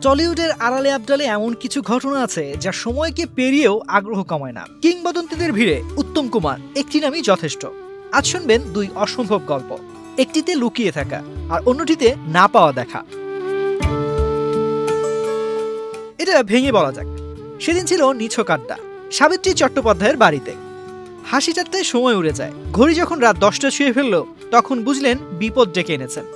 টলিউডের আড়ালে আবডালে এমন কিছু ঘটনা আছে যা সময়কে পেরিয়েও আগ্রহ কমায় না। কিংবদন্তিদের ভিড়ে উত্তম কুমার একটি নামই যথেষ্ট। আজ শুনবেন দুই অসম্ভব গল্প, একটিতে লুকিয়ে থাকা আর অন্যটিতে না পাওয়া দেখা। এটা ভেঙে বলা যাক, সেদিন ছিল নিছক আড্ডা সাবিত্রী চট্টোপাধ্যায়ের বাড়িতে। হাসি ঠাট্টায় সময় উড়ে যায়। ঘড়ি যখন রাত 10টা ছুঁয়ে ফেলল তখন বুঝলেন বিপদ ডেকে এনেছেন।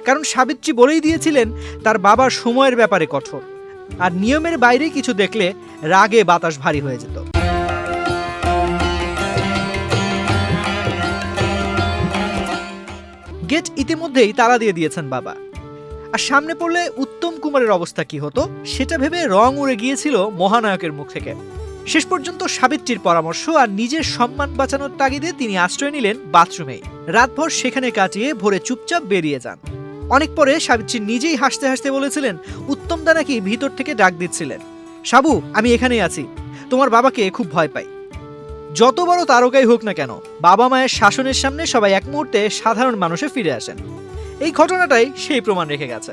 কারণ সাবিত্রী বলেই দিয়েছিলেন তার বাবার সময়ের ব্যাপারে কঠোর, আর নিয়মের বাইরে কিছু দেখলে রাগে বাতাস ভারী হয়ে যেত। গেট ইতিমধ্যেই তালা দিয়ে দিয়েছেন বাবা, আর সামনে পড়লে উত্তম কুমারের অবস্থা কি হতো সেটা ভেবে রং উড়ে গিয়েছিল মহানায়কের মুখ থেকে। শেষ পর্যন্ত সাবিত্রীর পরামর্শ আর নিজের সম্মান বাঁচানোর তাগিদে তিনি আশ্রয় নিলেন বাথরুমেই। রাতভর সেখানে কাটিয়ে ভোরে চুপচাপ বেরিয়ে যান। অনেক পরে সাবিত্রী নিজেই হাসতে হাসতে বলেছিলেন উত্তমদা নাকি ভিতর থেকে ডাক দিচ্ছিলেন, সাবু আমি এখানেই আছি, তোমার বাবাকে খুব ভয় পাই। যত বড় তারকাই হোক না কেন, বাবা মায়ের শাসনের সামনে সবাই এক মুহূর্তে সাধারণ মানুষে ফিরে আসেন। এই ঘটনাটাই সেই প্রমাণ রেখে গেছে।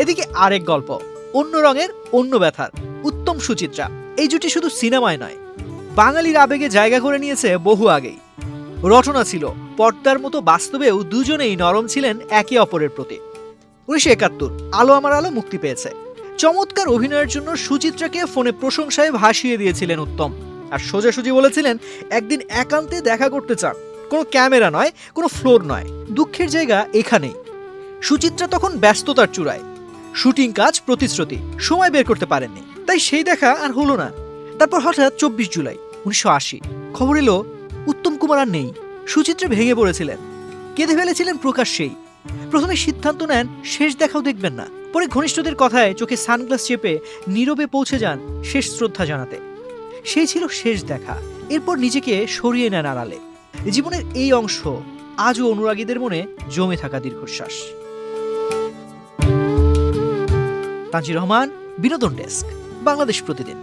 এদিকে আরেক গল্প, অন্য রঙের অন্য ব্যথার। উত্তম সুচিত্রা এই জুটি শুধু সিনেমায় নয়, বাঙালির আবেগে জায়গা করে নিয়েছে বহু আগেই। রটনা ছিল পর্দার মতো, বাস্তবেও দুজনেই নরম ছিলেন একে অপরের প্রতি। 1971 আলো আমার আলো মুক্তি পেয়েছে। চমৎকার অভিনয়ের জন্য সুচিত্রাকে ফোনে প্রশংসায় ভাসিয়ে দিয়েছিলেন উত্তম, আর সোজাসুজি বলেছিলেন একদিন একান্তে দেখা করতে চান। কোনো ক্যামেরা নয়, কোনো ফ্লোর নয়, দুঃখের জায়গা এখানেই। সুচিত্রা তখন ব্যস্ততার চূড়ায়, শুটিং কাজ, প্রতিশ্রুতি, সময় বের করতে পারেননি, তাই সেই দেখা আর হলো না। তারপর হঠাৎ 24 জুলাই 1980 খবর এলো উত্তম কুমার আর নেই। সুচিত্রা ভেঙে পড়েছিলেন, কেঁদে ফেলেছিলেন প্রকাশ্যেই। প্রথমে সিদ্ধান্ত নেন শেষ দেখাও দেখবেন না, পরে ঘনিষ্ঠদের কথায় চোখে সানগ্লাস চেপে নীরবে পৌঁছে যান শেষ শ্রদ্ধা জানাতে। সেই ছিল শেষ দেখা। এরপর নিজেকে সরিয়ে নেন আড়ালে। জীবনের এই অংশ আজও অনুরাগীদের মনে জমে থাকা দীর্ঘশ্বাস। তানজির রহমান, বিনোদন ডেস্ক, বাংলাদেশ প্রতিদিন।